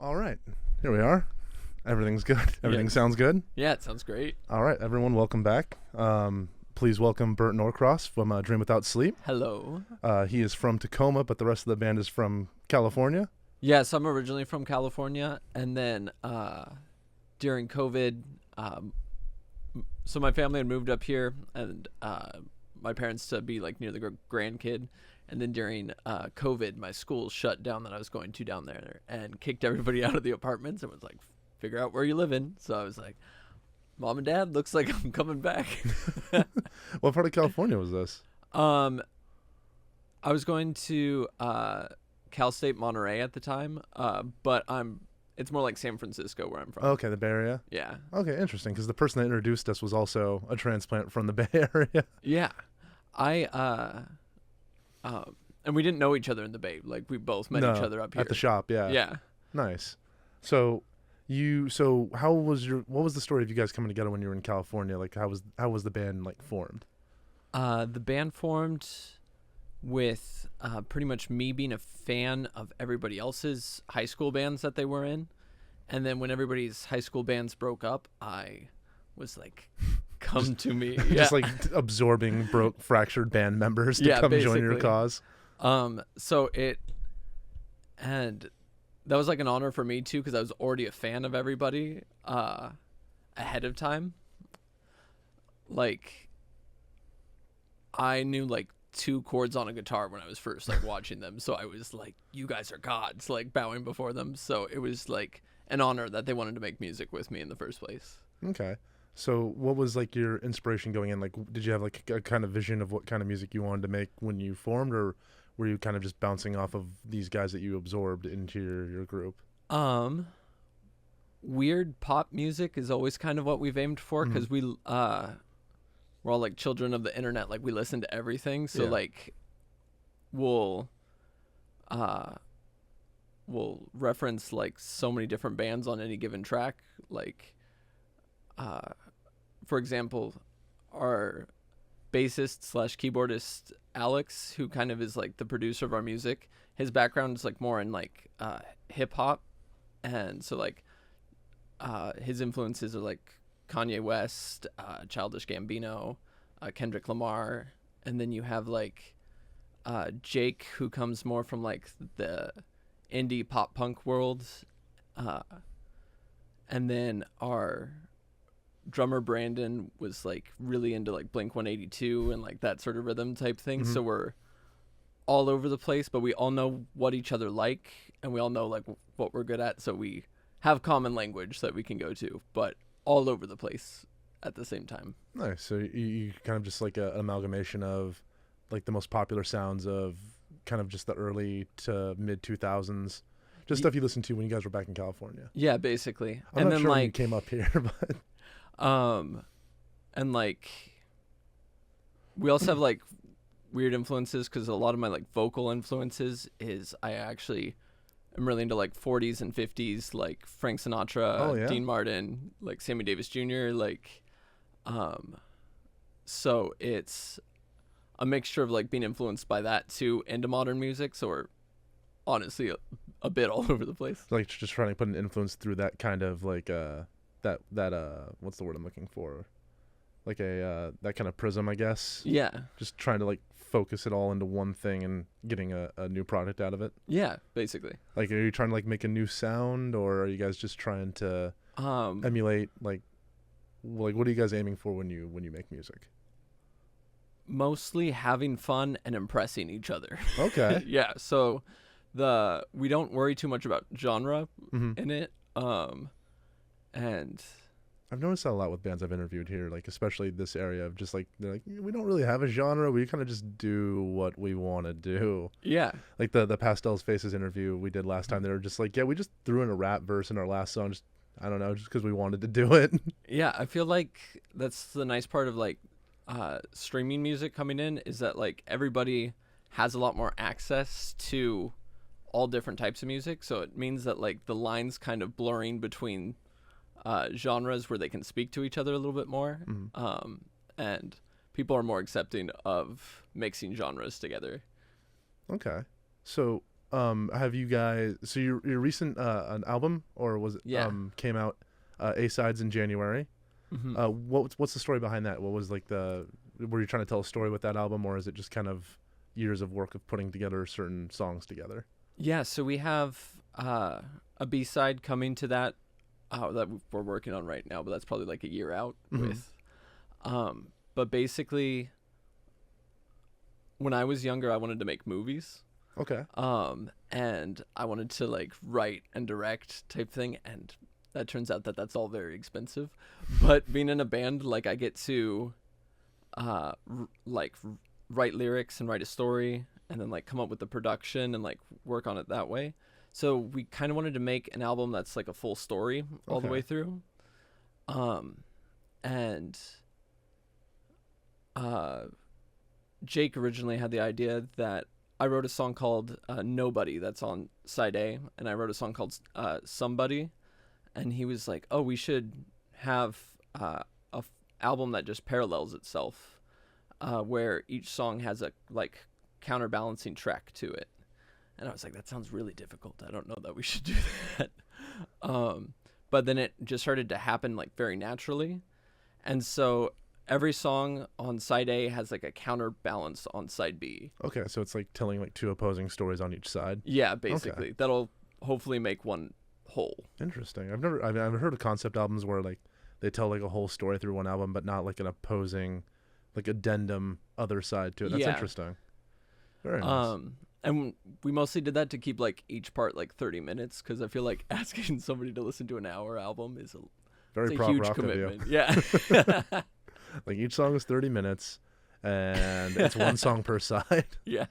All right, here we are. Everything's good. Everything Yes. sounds good. Yeah, it sounds great. All right, everyone, welcome back. Please welcome Bert Norcross from Dream Without Sleep. Hello. He is from Tacoma, but the rest of the band is from California. Yes, I'm originally from California, and then during COVID, so my family had moved up here, and my parents to be like near the grandkid. And then during COVID, my school shut down that I was going to down there and kicked everybody out of the apartments and was like, figure out where you live in. So I was like, Mom and Dad, looks like I'm coming back. What part of California was this? I was going to Cal State Monterey at the time, but it's more like San Francisco where I'm from. Okay, the Bay Area. Yeah. Okay, interesting, because the person that introduced us was also a transplant from the Bay Area. Yeah. And we didn't know each other in the Bay. Like, we both met each other up here. At the shop, yeah. Yeah. Nice. So what was the story of you guys coming together when you were in California? Like, how was the band like formed? The band formed with pretty much me being a fan of everybody else's high school bands that they were in. And then when everybody's high school bands broke up, I was like, come to me. Yeah. Just like absorbing fractured band members to come join your basically. cause. And that was like an honor for me too, because I was already a fan of everybody ahead of time. Like, I knew like 2 chords on a guitar when I was first like watching them, so I was like, you guys are gods, like bowing before them. So it was like an honor that they wanted to make music with me in the first place. Okay. So what was like your inspiration going in? Like, did you have like a kind of vision of what kind of music you wanted to make when you formed, or were you kind of just bouncing off of these guys that you absorbed into your group? Weird pop music is always kind of what we've aimed for, because we're all like children of the internet. Like, we listen to everything. So like we'll reference like so many different bands on any given track. Like, for example, our bassist / keyboardist Alex, who kind of is like the producer of our music, his background is like more in like hip hop, and so like his influences are like Kanye West, Childish Gambino, Kendrick Lamar, and then you have like Jake, who comes more from like the indie pop punk world, and then our drummer Brandon was like really into like Blink 182 and like that sort of rhythm type thing. So we're all over the place, but we all know what each other like, and we all know like what we're good at, so we have common language that we can go to, but all over the place at the same time. Nice. So you kind of just like an amalgamation of like the most popular sounds of kind of just the early to mid 2000s, just stuff you listened to when you guys were back in California. Yeah, basically. I'm and not then sure like when you came up here, but and like we also have like weird influences, because a lot of my like vocal influences is I actually am really into like 40s and 50s, like Frank Sinatra, Dean Martin, like Sammy Davis Jr., like so it's a mixture of like being influenced by that too into modern music. So we're honestly a bit all over the place. Like just trying to put an influence through that kind of like that what's the word I'm looking for? Like a that kind of prism, I guess. Yeah. Just trying to like focus it all into one thing and getting a new product out of it. Yeah, basically. Like, are you trying to like make a new sound, or are you guys just trying to emulate like what are you guys aiming for when you make music? Mostly having fun and impressing each other. Okay. Yeah, so we don't worry too much about genre in it. And I've noticed that a lot with bands I've interviewed here, like especially this area of just like they're like, we don't really have a genre. We kind of just do what we want to do. yeah, Like the Pastels Faces interview we did last time, they were just like, yeah, we just threw in a rap verse in our last song. Just I don't know, just because we wanted to do it. yeah, I feel like that's the nice part of like streaming music coming in, is that like everybody has a lot more access to all different types of music. So it means that like the lines kind of blurring between genres where they can speak to each other a little bit more, and people are more accepting of mixing genres together. Okay. So have you guys? So your recent an album, or was it Yeah. came out A sides in January? Hmm. What's the story behind that? What was like the were you trying to tell a story with that album, or is it just kind of years of work of putting together certain songs together? Yeah, so we have a B side coming to that that we're working on right now, but that's probably like a year out Hmm. with. But basically, when I was younger, I wanted to make movies. Okay. And I wanted to like write and direct type thing, and that turns out that that's all very expensive. But being in a band, like I get to, write lyrics and write a story, and then like come up with the production and like work on it that way. So we kind of wanted to make an album that's like a full story all the Okay. way through. Um, and uh, Jake originally had the idea that I wrote a song called Nobody that's on side A, and I wrote a song called Somebody, and he was like, "Oh, we should have album that just parallels itself, where each song has a like counterbalancing track to it." And I was like, "That sounds really difficult. I don't know that we should do that." But then it just started to happen like very naturally, and so every song on side A has like a counterbalance on side B. Okay. So it's like telling like two opposing stories on each side. Yeah, Okay. basically. That'll hopefully make one whole. Interesting. I've heard of concept albums where like they tell like a whole story through one album, but not like an opposing, like addendum other side to it. That's Yeah. interesting. Very nice. And we mostly did that to keep like each part like 30 minutes because I feel like asking somebody to listen to an hour album is Very it's a prog huge rock of you. commitment. Yeah. Like each song is 30 minutes, and it's one song per side. Yeah.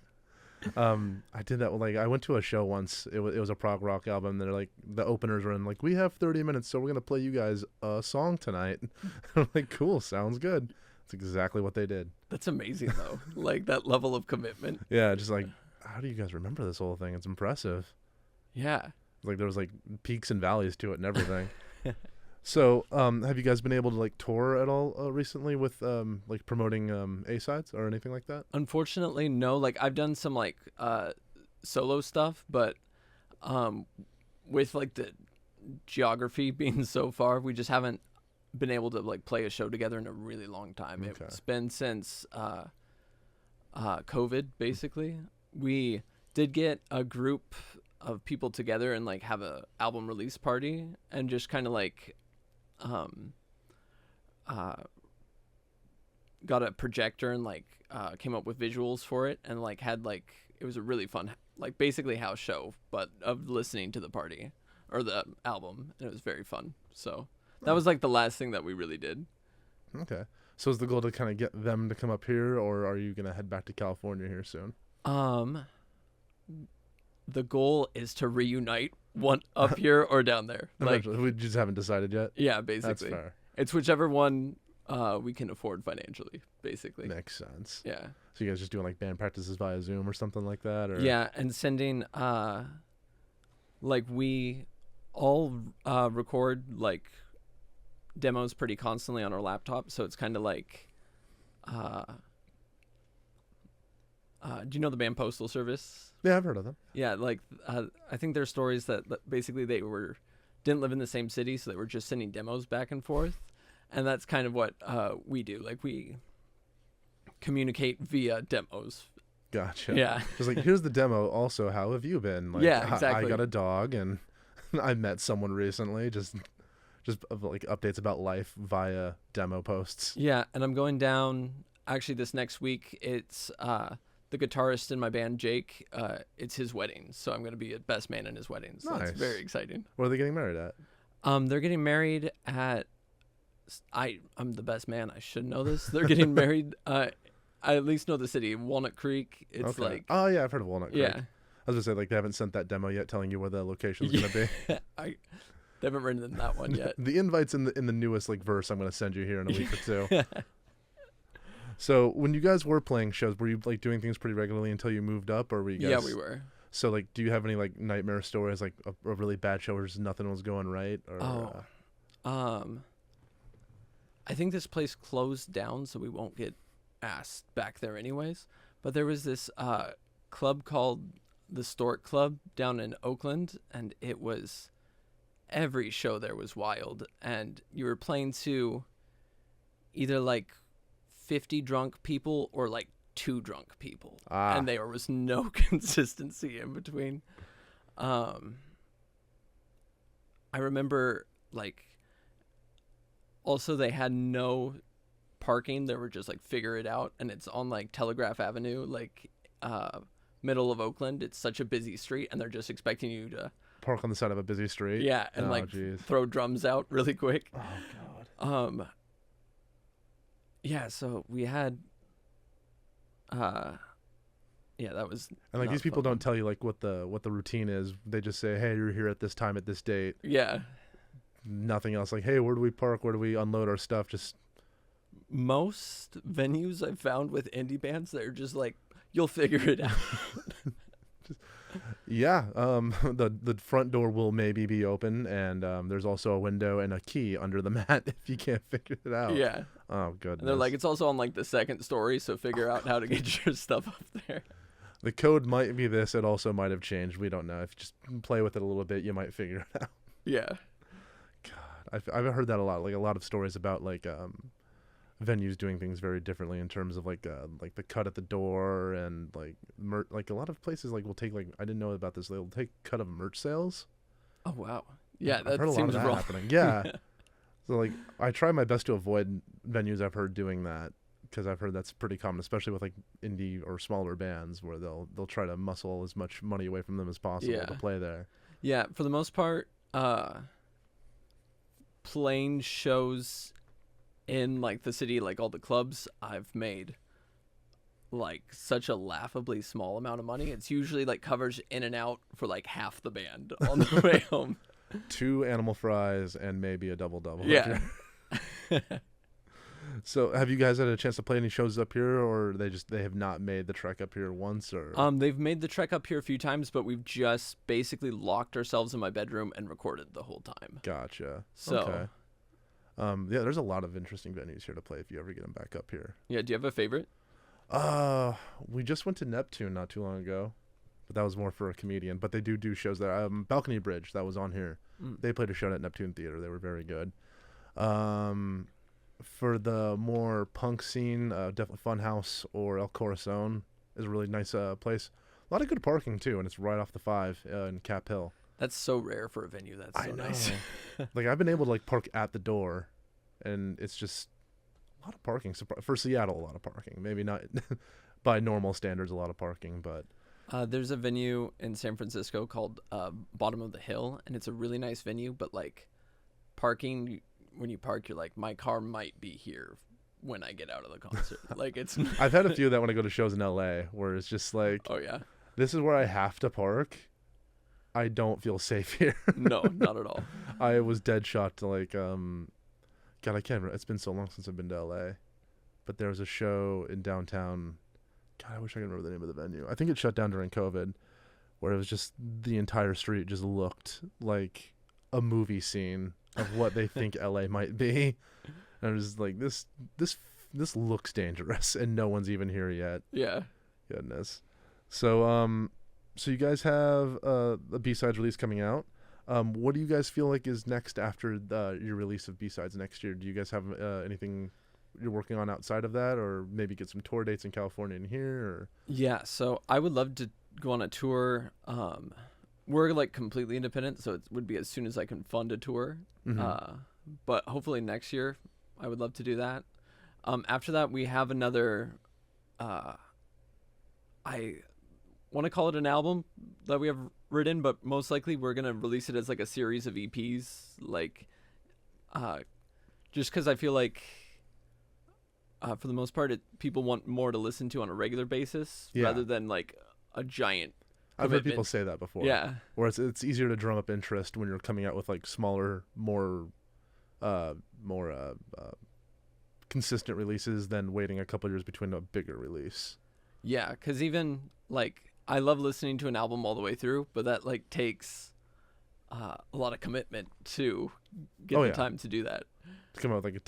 I did that. Like I went to a show once. It was a prog rock album. They're like the openers were in like we have 30 minutes, so we're gonna play you guys a song tonight. I'm like, cool, sounds good. That's exactly what they did. That's amazing though. Like that level of commitment. Yeah, just like how do you guys remember this whole thing? It's impressive. Yeah. Like there was like peaks and valleys to it and everything. So, have you guys been able to like tour at all recently with like promoting A sides or anything like that? Unfortunately, no. Like I've done some like solo stuff, but with like the geography being so far, we just haven't been able to like play a show together in a really long time. Okay. It's been since COVID, basically. We did get a group of people together and like have a album release party and just kind of like got a projector and like came up with visuals for it and like had like it was a really fun like basically house show but of listening to the party or the album, and it was very fun. So that was like the last thing that we really did. Okay. So is the goal to kind of get them to come up here, or are you gonna head back to California here soon? The goal is to reunite one up here or down there. Like Eventually. We just haven't decided yet. yeah, That's basically. fair. It's whichever one we can afford financially, basically. Makes sense. Yeah. So you guys just doing like band practices via Zoom or something like that, or Yeah, and sending like we all record like demos pretty constantly on our laptop, so it's kind of like do you know the band Postal Service? Yeah, I've heard of them. Yeah, like I think there's stories that basically they didn't live in the same city, so they were just sending demos back and forth, and that's kind of what we do. Like we communicate via demos. Gotcha. Yeah. Just like here's the demo. Also, how have you been? Like, Yeah, I exactly. got a dog and I met someone recently. Just like updates about life via demo posts. Yeah, and I'm going down actually this next week. It's the guitarist in my band, Jake. It's his wedding, so I'm going to be a best man in his wedding. So Nice. it's very exciting. Where are they getting married at? They're getting married at. I'm the best man. I should know this. They're getting married. I at least know the city, Walnut Creek. It's Okay. like Oh yeah, I've heard of Walnut Creek. yeah. I was gonna say like they haven't sent that demo yet, telling you where the location's Yeah. gonna be. They haven't written that one yet. The invite's in the newest like verse I'm gonna send you here in a week or two. So when you guys were playing shows, were you like doing things pretty regularly until you moved up, or were you guys? Yeah, we were. So like, do you have any like nightmare stories, like a really bad show where just nothing was going right? Or, I think this place closed down, so we won't get asked back there anyways. But there was this club called the Stork Club down in Oakland, and it was every show there was wild, and you were playing to either like 50 drunk people or like 2 drunk people, and there was no consistency in between. I remember like also they had no parking. They were just like figure it out, and it's on like Telegraph Avenue, like middle of Oakland. It's such a busy street, and they're just expecting you to park on the side of a busy street. Yeah, and throw drums out really quick. Oh god. Yeah, so we had that was. And like these people don't tell you like what the routine is. They just say, "Hey, you're here at this time at this date." Yeah. Nothing else. Like, "Hey, where do we park? Where do we unload our stuff?" Just most venues I've found with indie bands, they're just like, "You'll figure it out." Yeah, the front door will maybe be open, and there's also a window and a key under the mat if you can't figure it out. Yeah. Oh, goodness. And they're like, it's also on like the second story, so figure out how to get your stuff up there. The code might be this. It also might have changed. We don't know. If you just play with it a little bit, you might figure it out. Yeah. God, I've heard that a lot. Like a lot of stories about like venues doing things very differently in terms of like the cut at the door and like like a lot of places like will take like I didn't know about this. They'll take cut of merch sales. Oh wow. Yeah, I've heard a lot of that wrong. happening. Yeah. So like I try my best to avoid venues I've heard doing that because I've heard that's pretty common, especially with like indie or smaller bands where they'll try to muscle as much money away from them as possible to play there. Yeah, for the most part, playing shows in like the city, like all the clubs, I've made like such a laughably small amount of money. It's usually like covers in and out for like half the band on the way home. 2 animal fries and maybe a double. Yeah. So have you guys had a chance to play any shows up here, or they have not made the trek up here once? Or they've made the trek up here a few times, but we've just basically locked ourselves in my bedroom and recorded the whole time. Gotcha. So okay. Yeah, there's a lot of interesting venues here to play if you ever get them back up here. Yeah, do you have a favorite? We just went to Neptune not too long ago, but that was more for a comedian. But they do shows there. Balcony Bridge, that was on here. They played a show at Neptune Theater. They were very good. For the more punk scene, definitely Funhouse or El Corazon is a really nice place. A lot of good parking too, and it's right off the 5 in Cap Hill. That's so rare for a venue. That's so nice. Like I've been able to like park at the door, and it's just a lot of parking. For Seattle, a lot of parking. Maybe not by normal standards, a lot of parking, but there's a venue in San Francisco called Bottom of the Hill, and it's a really nice venue. But like parking, when you park, you're like, my car might be here when I get out of the concert. Like it's. I've had a few of that when I go to shows in LA, where it's just like, oh yeah, this is where I have to park. I don't feel safe here. No, not at all. I was dead shot to like, God, I can't remember. It's been so long since I've been to LA. But there was a show in downtown. God, I wish I could remember the name of the venue. I think it shut down during COVID, where it was just the entire street just looked like a movie scene of what they think LA might be. And I was like, this looks dangerous, and no one's even here yet. Yeah. Goodness. So, so you guys have a B-sides release coming out. What do you guys feel like is next after your release of B-sides next year? Do you guys have anything you're working on outside of that, or maybe get some tour dates in California and here? Or? Yeah, so I would love to go on a tour. We're like completely independent, so it would be as soon as I can fund a tour. Mm-hmm. But hopefully next year, I would love to do that. After that, we have another. I want to call it an album that we have written, but most likely we're gonna release it as like a series of EPs, like, just because I feel like, for the most part, people want more to listen to on a regular basis rather than like a giant. I've heard people say that before. Yeah, where it's easier to drum up interest when you're coming out with like smaller, more consistent releases than waiting a couple years between a bigger release. Yeah, because even like I love listening to an album all the way through, but that like takes a lot of commitment to get the time to do that. To come out with like a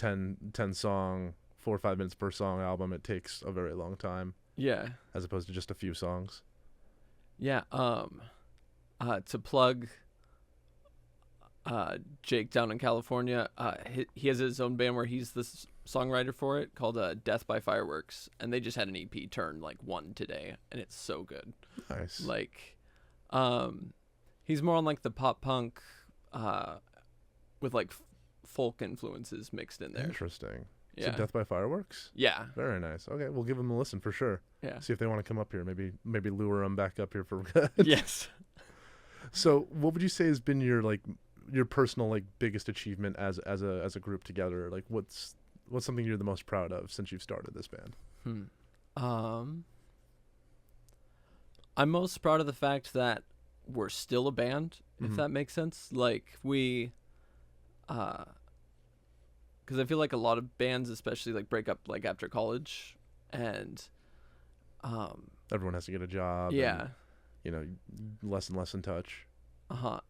10 song, 4 or 5 minutes per song album, it takes a very long time. Yeah. As opposed to just a few songs. Yeah. To plug Jake down in California, he has his own band where he's the songwriter for it called Death by Fireworks, and they just had an EP turn like one today, and it's so good. Nice. Like, he's more on like the pop punk, with like folk influences mixed in there. Interesting. Yeah. So Death by Fireworks? Yeah. Very nice. Okay, we'll give them a listen for sure. Yeah. See if they want to come up here. Maybe lure them back up here for good. Yes. So, what would you say has been your personal like biggest achievement as a group together? Like, what's something you're the most proud of since you've started this band? I'm most proud of the fact that we're still a band, if that makes sense. Like, we, because I feel like a lot of bands, especially like break up like after college, and Everyone has to get a job. yeah, And, you know, less and less in touch.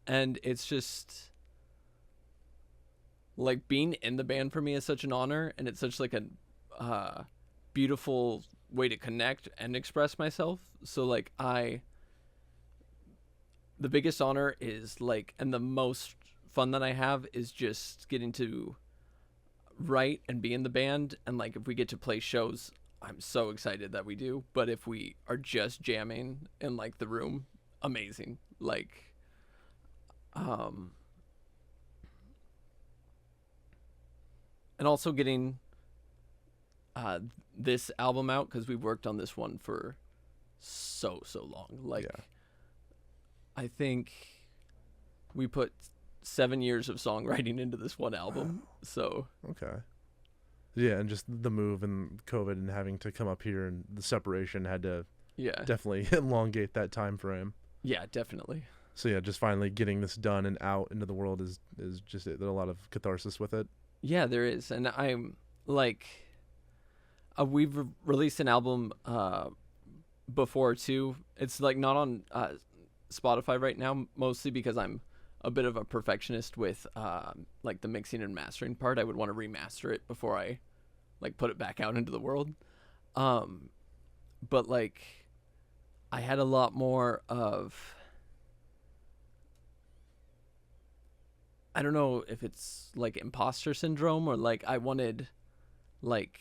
and it's just like being in the band for me is such an honor, and it's such like a beautiful way to connect and express myself. So like the biggest honor is like, and the most fun that I have is just getting to write and be in the band. And like, if we get to play shows, I'm so excited that we do. But if we are just jamming in like the room, amazing. Like, and also getting this album out, because we worked on this one for so long. Like, Yeah. I think we put 7 years of songwriting into this one album. So Okay. Yeah, and just the move and COVID and having to come up here and the separation had to yeah, definitely elongate that time frame. yeah, definitely. So yeah, just finally getting this done and out into the world is just there's a lot of catharsis with it. Yeah, there is. And I'm like, we've released an album before too. It's like not on Spotify right now, mostly because I'm a bit of a perfectionist with like the mixing and mastering part. I would want to remaster it before I like put it back out into the world. But like, I had a lot more of, I don't know if it's like imposter syndrome, or like I wanted, like,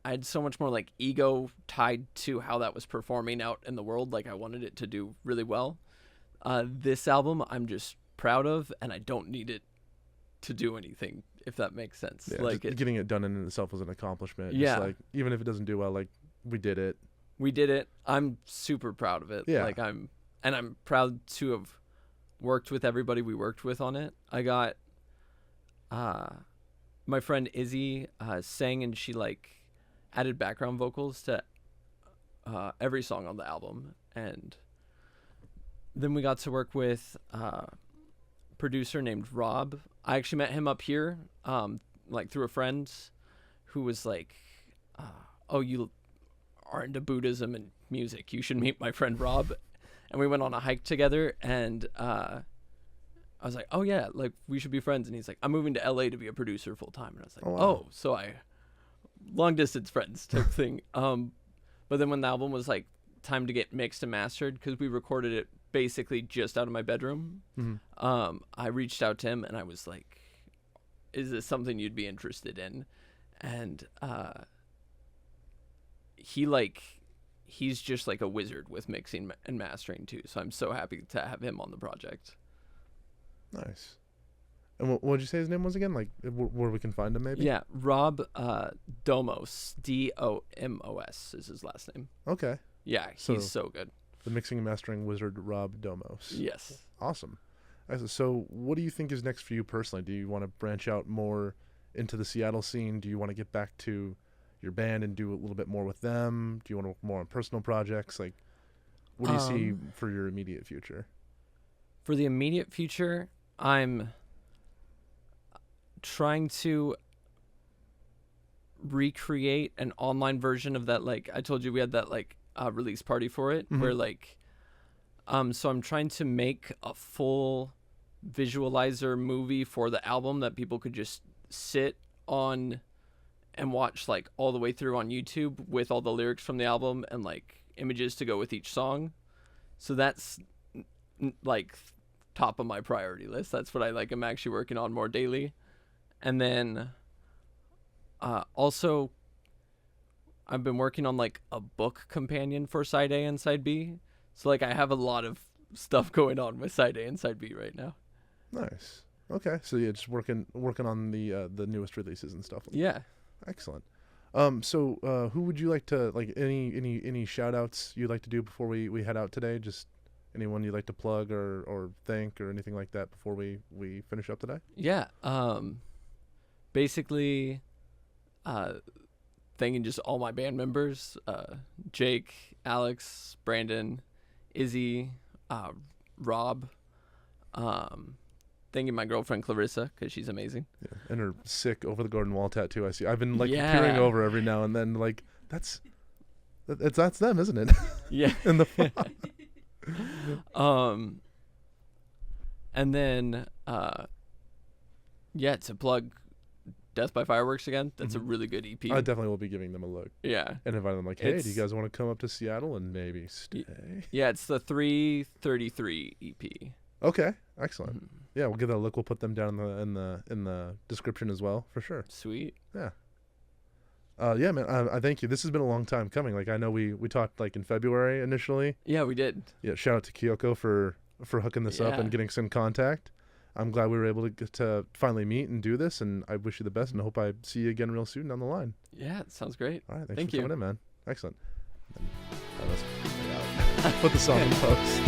I had so much more like ego tied to how that was performing out in the world. Like, I wanted it to do really well. This album I'm just proud of, and I don't need it to do anything, if that makes sense. Yeah, Like, getting it done in itself was an accomplishment. Yeah. Just like, even if it doesn't do well, like, we did it. we did it. I'm super proud of it. Yeah. Like, I'm proud to have worked with everybody we worked with on it. I got my friend Izzy sang, and she like added background vocals to every song on the album. And then we got to work with a producer named Rob. I actually met him up here, like through a friend who was like, oh, you are into Buddhism and music, you should meet my friend Rob. And we went on a hike together, and I was like, oh yeah, like we should be friends. And he's like, I'm moving to LA to be a producer full time. And I was like, Oh, wow. oh, so I long distance friends type thing. But then when the album was like time to get mixed and mastered, because we recorded it basically just out of my bedroom, I reached out to him and I was like, is this something you'd be interested in? And he's just like a wizard with mixing and mastering too. So I'm so happy to have him on the project. Nice. And what did you say his name was again? Like, where we can find him, maybe? Yeah, Rob Domos, Domos is his last name. Okay. Yeah, he's so good. The mixing and mastering wizard, Rob Domos. Yes. Awesome. So what do you think is next for you personally? Do you want to branch out more into the Seattle scene? Do you want to get back to your band and do a little bit more with them? Do you want to work more on personal projects? Like, what do you see for your immediate future? For the immediate future, I'm trying to recreate an online version of that. Like I told you, we had that like release party for it, where like so I'm trying to make a full visualizer movie for the album that people could just sit on and watch like all the way through on YouTube, with all the lyrics from the album and like images to go with each song. So that's like top of my priority list. That's what I like. I'm actually working on more daily. And then also I've been working on like a book companion for side A and side B. So like I have a lot of stuff going on with side A and side B right now. Nice. Okay, so yeah, just working on the newest releases and stuff. Yeah. Excellent. So who would you like to like any shout outs you'd like to do before we head out today? Just anyone you'd like to plug or thank or anything like that before we finish up today? Yeah. Basically thanking just all my band members, Jake, Alex, Brandon, Izzy, Rob, thanking my girlfriend Clarissa because she's amazing. Yeah, and her sick over the garden wall tattoo. I see. I've been like Yeah. peering over every now and then. Like that's them, isn't it? Yeah. In the font. And then to plug Death by Fireworks again. That's a really good EP. I definitely will be giving them a look. Yeah. And invite them like, hey, do you guys want to come up to Seattle and maybe stay? Yeah, it's the 333 EP. Okay, excellent. Mm-hmm. Yeah, we'll give that a look. We'll put them down in the description as well, for sure. Sweet. Yeah. Yeah, man. I thank you. This has been a long time coming. Like I know we talked like in February initially. Yeah, we did. Yeah. Shout out to Kyoko for hooking this up and getting some contact. I'm glad we were able to get to finally meet and do this, and I wish you the best, and I hope I see you again real soon down the line. Yeah, it sounds great. All right, Thank for you. coming in, man. Excellent. Let's put the song in post.